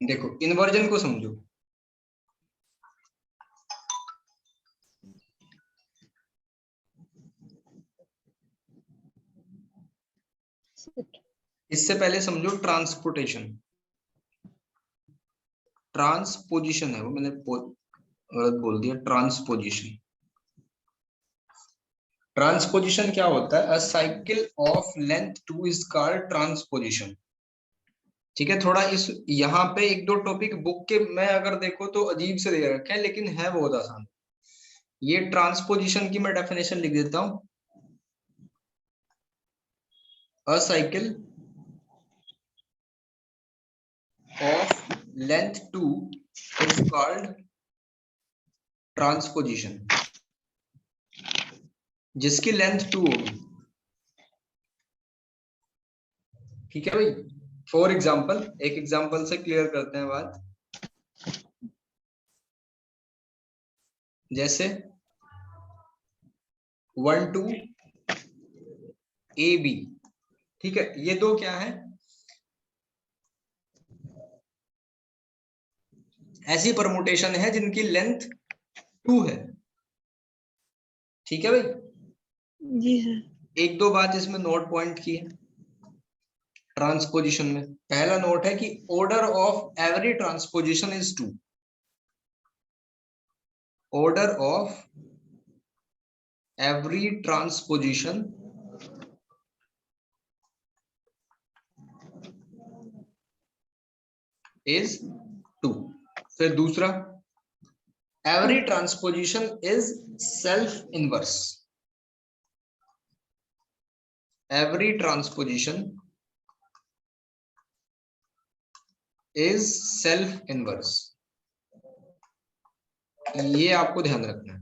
देखो इन्वर्जन को समझो। इससे पहले समझो ट्रांसपोर्टेशन। ट्रांसपोजिशन है वो, मैंने गलत बोल दिया, ट्रांसपोजिशन। ट्रांसपोजिशन क्या होता है? अ cycle of length 2 is called transposition. ठीक है, थोड़ा इस यहाँ पे एक दो टॉपिक बुक के मैं अगर देखो तो अजीब से दे रखे हैं, लेकिन है बहुत आसान। ये ट्रांसपोजिशन की मैं डेफिनेशन लिख देता हूं। अ cycle of length 2 is called transposition. जिसकी लेंथ 2 होगी, ठीक है भाई। फॉर एग्जाम्पल, एक एग्जाम्पल से क्लियर करते हैं बात। जैसे 1 2 ए बी, ठीक है, ये दो क्या है? ऐसी परमुटेशन है जिनकी लेंथ 2 है। ठीक है भाई। जी सर। एक दो बात इसमें नोट पॉइंट की है ट्रांसपोजिशन में। पहला नोट है कि order of every transposition is 2। Order of every transposition is 2। फिर दूसरा, every transposition is self inverse. Every transposition is self inverse. ये आपको ध्यान रखना है,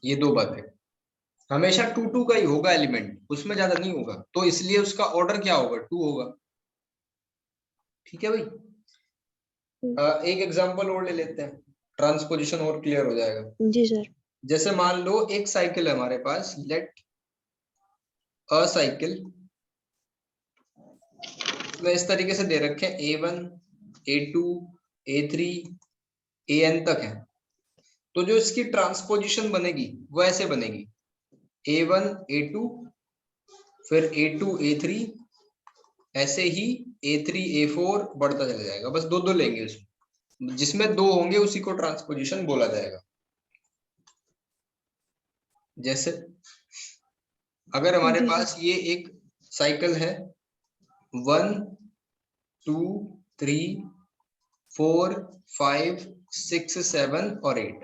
ये दो बातें। हमेशा 2 2 का ही होगा एलिमेंट, उसमें ज्यादा नहीं होगा, तो इसलिए उसका ऑर्डर क्या होगा? 2 होगा। ठीक है भाई। एक एग्जांपल और ले लेते हैं, ट्रांसपोजिशन और क्लियर हो जाएगा। जी सर। जैसे मान लो एक साइकिल है हमारे पास, लेट अ साइकिल में इस तरीके से दे रखे हैं A1 A2 A3 AN तक है। तो जो इसकी ट्रांसपोजिशन बनेगी वो ऐसे बनेगी, A1 A2 फिर A2 A3, ऐसे ही A3 A4 बढ़ता चला जाएगा। बस दो दो लेंगे उसमें, जिसमें दो होंगे उसी को ट्रांसपोजिशन बोला जाएगा। जैसे अगर हमारे पास ये एक साइकिल है 1 2 3 4 5 6 7 और 8,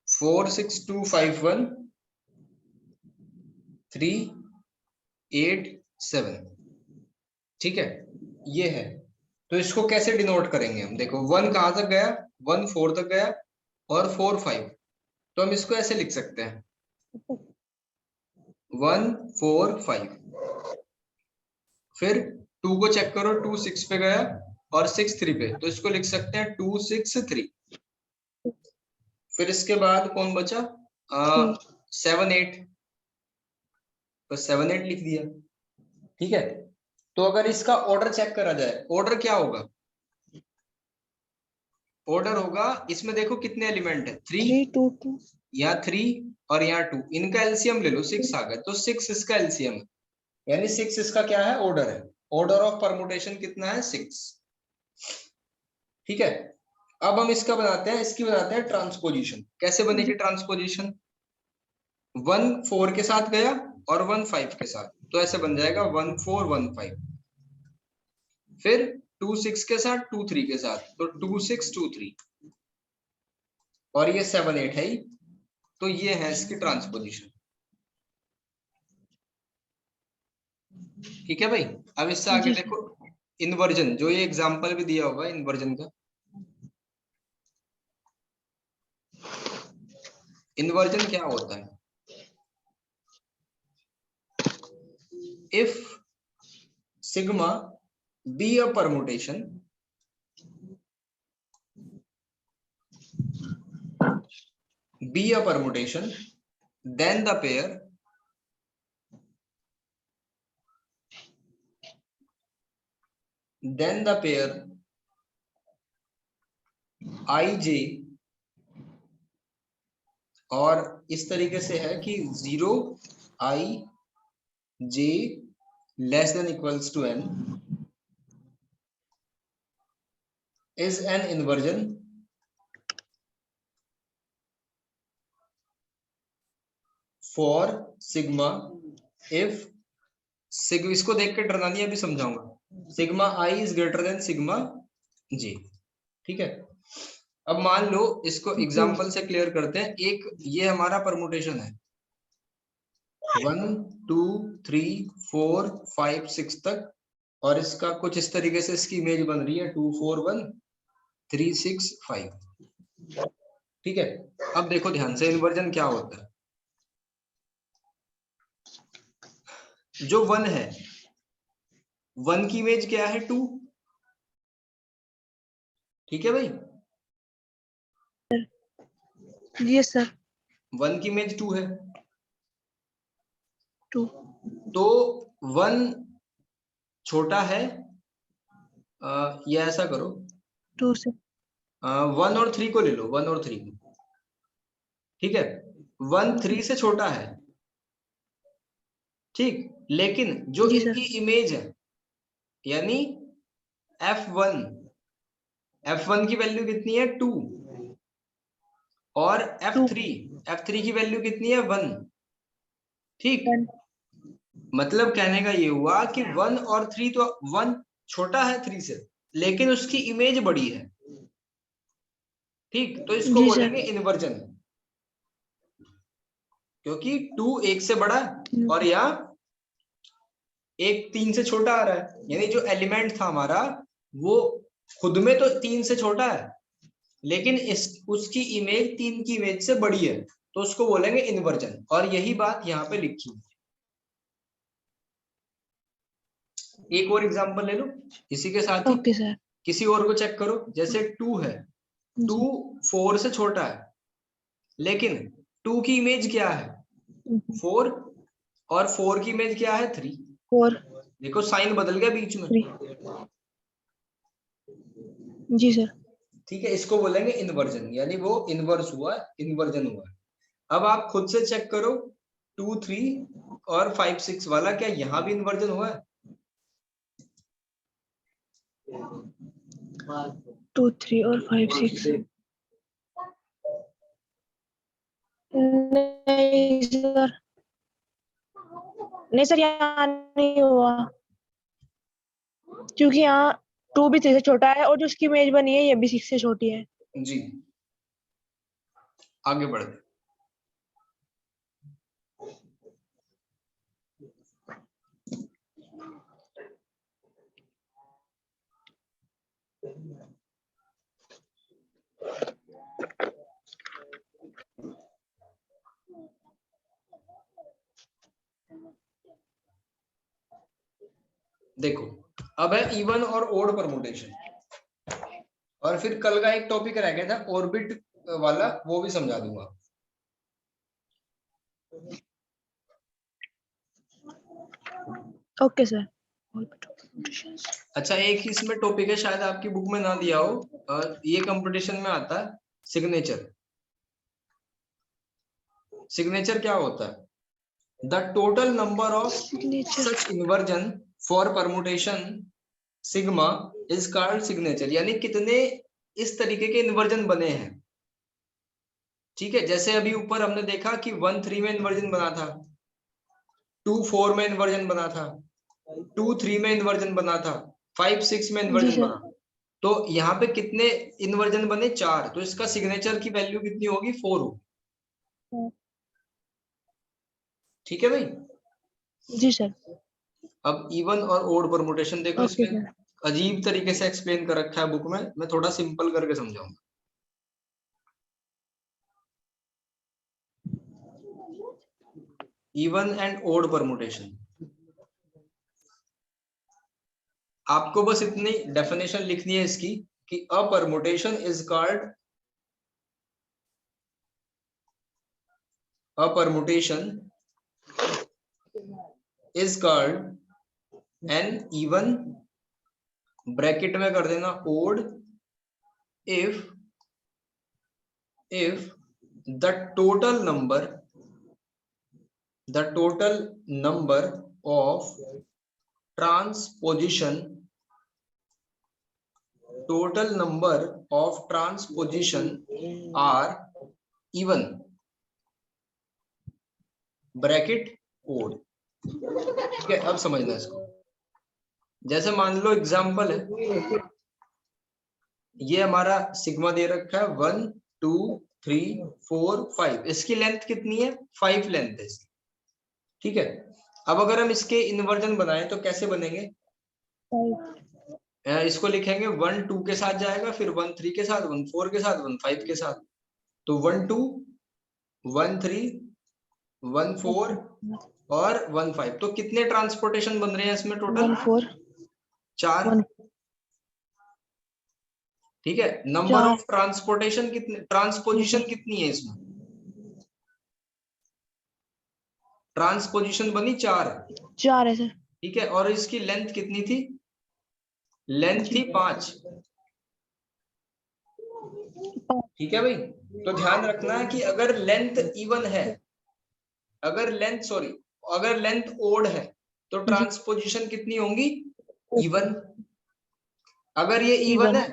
4 6 2 5 1 3 8 7, ठीक है, ये है। तो इसको कैसे डिनोट करेंगे हम? देखो 1 कहां तक गया? 1 4 तक गया और 4 5, तो हम इसको ऐसे लिख सकते हैं 1 4 5। फिर 2 को चेक करो, 2 6 पे गया और 6 3 पे, तो इसको लिख सकते हैं 2 6 3। फिर इसके बाद कौन बचा? 7 8, तो 7 8 लिख दिया। ठीक है, तो अगर इसका ऑर्डर चेक करा जाए, ऑर्डर क्या होगा? ऑर्डर होगा, इसमें देखो कितने एलिमेंट है, 3 3 2 2, यहाँ 3 और यहाँ 2, इनका एलसीएम ले लो, 6 आ गया, तो 6 इसका एलसीएम है, यानी 6 इसका क्या है? ऑर्डर है। ऑर्डर ऑफ परमुटेशन कितना है? 6। ठीक है, अब हम इसका बनाते हैं, इसकी बनाते हैं ट्रांसपोजिशन। कैसे बनेगी ट्रांसपोजिशन? 1 4 के साथ गया और 1 5 के साथ, तो ऐसे बन जाएगा 1 4 1 5। फिर 2 6 के साथ, 2 3 के साथ, तो 2 6 2 3, और ये 7 8 है ही, तो ये है इसकी ट्रांसपोजिशन। ठीक है भाई। अब इससे आगे देखो इन्वर्जन, जो ये एग्जांपल भी दिया होगा इन्वर्जन का। इन्वर्जन क्या होता है? If sigma be a permutation, be a permutation, then the pair then the pair ij, और इस तरीके से है कि 0 i j less than equals to n is an inversion for sigma if sigma, इसको देख के डरना नहीं, अभी समझाऊंगा, sigma i is greater than sigma j. ठीक है, अब मान लो इसको एग्जांपल से क्लियर करते हैं। एक ये हमारा परमुटेशन है 1 2 3 4 5 6 तक, और इसका कुछ इस तरीके से इसकी इमेज बन रही है 2 4 1 3 6 5। ठीक है, अब देखो ध्यान से इन्वर्जन क्या होता है। जो 1 है, 1 की इमेज क्या है 2। ठीक है भाई, यस सर। 1 की इमेज 2 है, 2 तो 1 छोटा है, ये ऐसा करो 2 से 1 और 3 को ले लो, 1 और 3 को। ठीक है, 1 3 से छोटा है, ठीक, लेकिन जो जी इनकी सर। इमेज है यानी f1, f1 की वैल्यू कितनी है 2, और f3 की वैल्यू कितनी है 1। ठीक, मतलब कहने का ये हुआ कि 1 और 3, तो 1 छोटा है 3 से, लेकिन उसकी इमेज बड़ी है। ठीक, तो इसको जी बोलेंगे सर। इन्वर्जन, क्योंकि 2 1 से बड़ा है और यहाँ 1 3 से छोटा आ रहा है, यानी जो एलिमेंट था हमारा वो खुद में तो 3 से छोटा है, लेकिन इस उसकी इमेज 3 की इमेज से बड़ी है, तो उसको बोलेंगे इन्वर्जन। और यही बात यहाँ पे लिखी है। एक और एग्जांपल ले लो इसी के साथ ही। Okay sir. किसी और को चेक करो, जैसे 2 है, 2 4 से छोटा है, लेकिन 2 की इमेज क्या है 4, और 4 की इमेज क्या है 3। 4 देखो साइन बदल गया बीच में। 3 जी सर। ठीक है, इसको बोलेंगे इन्वर्जन, यानी वो इन्वर्स हुआ, इन्वर्जन हुआ। अब आप खुद से चेक करो 2 3 और 5 6 वाला, क्या यहाँ भी इन्वर्जन हुआ है? 2 3 और 5 6 नहीं सर, नहीं सर, यहाँ नहीं हुआ, क्योंकि यहाँ 2 भी 3 से छोटा है और जो उसकी इमेज बनी है ये भी 6 से छोटी है। जी, आगे बढ़ते। देखो, अब है इवन और ओड परमुटेशन, और फिर कल का एक टॉपिक रह गया था ऑर्बिट वाला, वो भी समझा दूंगा। Okay sir. अच्छा, एक ही इसमें टॉपिक है, शायद आपकी बुक में ना दिया हो, ये कंपटीशन में आता है, सिग्नेचर। सिग्नेचर क्या होता है? The total number of such inversion for permutation sigma is called signature, यानी कितने इस तरीके के इन्वर्जन बने हैं। ठीक है, जैसे अभी ऊपर हमने देखा कि 1 3 में इन्वर्जन बना था, 2 4 में इन्वर्जन बना था, 2 3 में इन्वर्जन बना था, 5 6 में इन्वर्जन बना। तो यहाँ पे कितने इन्वर्जन बने? 4। तो इसका सिग्नेचर की वैल्यू कितनी होगी? 4 होगी। ठीक है भाई। जी सर। अब इवन और ओड परमुटेशन देखो, इसमें अजीब तरीके से एक्सप्लेन कर रखा है बुक में, मैं थोड़ा सिंपल करके समझाऊंगा। इवन एंड ओड परमुटेशन, आपको बस इतनी डेफिनेशन लिखनी है इसकी कि a permutation is called, a permutation is called an even bracket में कर देना odd if the total number of transposition are even, bracket odd. ठीक है, अब समझना इसको। जैसे मान लो एग्जांपल है, ये हमारा सिग्मा दे रखा है 1 2 3 4 5, इसकी लेंथ कितनी है? 5 लेंथ है इसकी। ठीक है, अब अगर हम इसके इन्वर्जन बनाएं तो कैसे बनेंगे? इसको लिखेंगे 1 2 के साथ जाएगा, फिर 1 3 के साथ, 1 4 के साथ, 1 5 के साथ। तो 1 2 1 3 1 4 और 1 5, तो कितने ट्रांसपोर्टेशन बन रहे हैं इसमें टोटल? 1 4 4। 1। ठीक है, नंबर ऑफ ट्रांसपोर्टेशन कितने, ट्रांसपोजिशन कितनी है इसमें? ट्रांसपोजिशन बनी 4 है सर। ठीक है, और इसकी लेंथ कितनी थी? लेंथ थी 5। ठीक है भाई, तो ध्यान रखना है कि अगर लेंथ इवन है, अगर लेंथ ओड है तो ट्रांसपोजिशन कितनी होंगी? इवन। अगर ये इवन है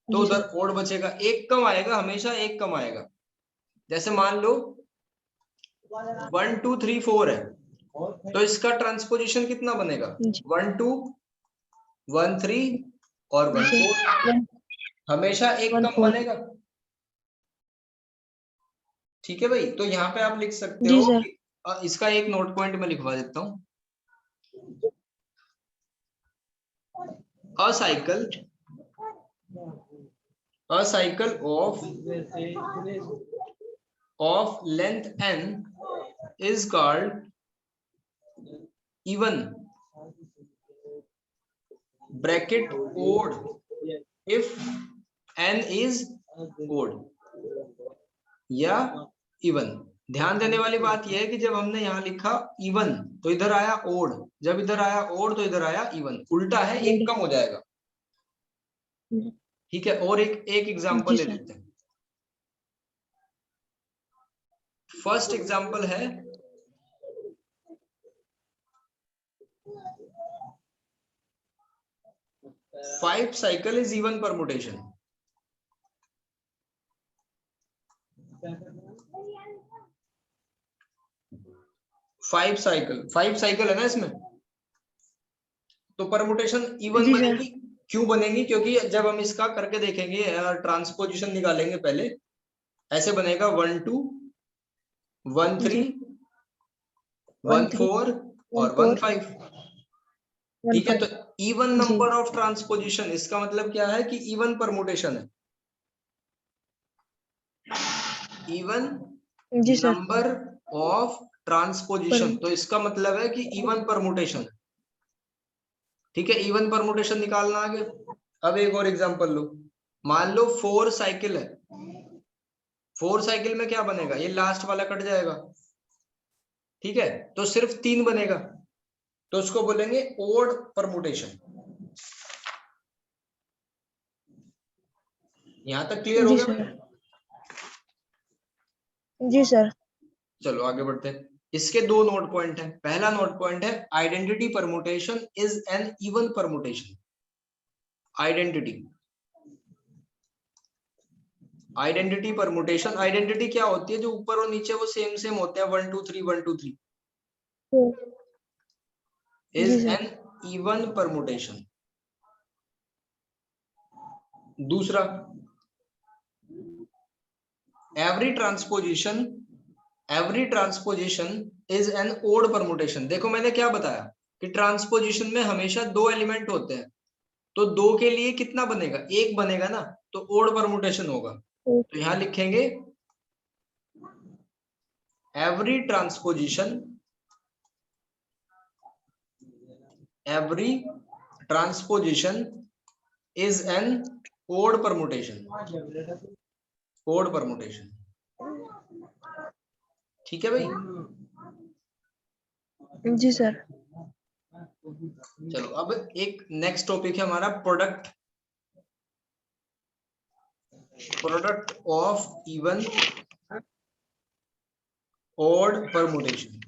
तो उधर ओड बचेगा, एक कम आएगा, हमेशा एक कम आएगा। जैसे मान लो 1 2 3 4 है, तो इसका ट्रांसपोजिशन कितना बनेगा? 1 2 1 3 और 1 4, हमेशा एक कम बनेगा। ठीक है भाई, तो यहाँ पे आप लिख सकते हो कि इसका एक नोट पॉइंट में लिखवा देता हूँ। A cycle of length n is called even, bracket odd if n is odd, या इवन। ध्यान देने वाली बात यह है कि जब हमने यहाँ लिखा इवन तो इधर आया ओड, जब इधर आया ओड तो इधर आया इवन, उल्टा है, एक कम हो जाएगा। ठीक है, और एक एग्जांपल ले लेते हैं। फर्स्ट एग्जांपल है 5 cycle is even permutation। 5 cycle है ना इसमें, तो परमुटेशन इवन बनेगी। क्यों बनेगी? क्योंकि जब हम इसका करके देखेंगे, ट्रांसपोजिशन निकालेंगे पहले, ऐसे बनेगा 1 2 1 3 1 4 और 1 5। ठीक है, तो इवन नंबर ऑफ ट्रांसपोजिशन, इसका मतलब क्या है कि इवन परमुटेशन है, इवन नंबर ऑफ ट्रांसपोजिशन, तो इसका मतलब है कि इवन परमुटेशन। ठीक है, इवन परमुटेशन निकालना आ गया। अब एक और एग्जांपल लो, मान लो 4 साइकिल है, 4 साइकिल में क्या बनेगा? ये लास्ट वाला कट जाएगा। ठीक है, तो सिर्फ 3 बनेगा, तो उसको बोलेंगे ओड परमुटेशन। यहां तक क्लियर हो गया? जी सर। चलो आगे बढ़ते हैं। इसके दो नोट पॉइंट है। पहला नोट पॉइंट है identity permutation is an even permutation. Identity permutation, identity क्या होती है? जो ऊपर और नीचे वो सेम होते हैं, 1 2 3 1 2 3, इज एन इवन परमुटेशन। दूसरा, every transposition is an odd permutation. देखो मैंने क्या बताया कि ट्रांसपोजिशन में हमेशा 2 एलिमेंट होते हैं, तो 2 के लिए कितना बनेगा? 1 बनेगा ना, तो ओड परमुटेशन होगा। तो यहां लिखेंगे every transposition is an odd permutation. ठीक है भाई? जी सर। चलो अब एक नेक्स्ट टॉपिक है हमारा product of even odd permutation.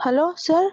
Hello sir.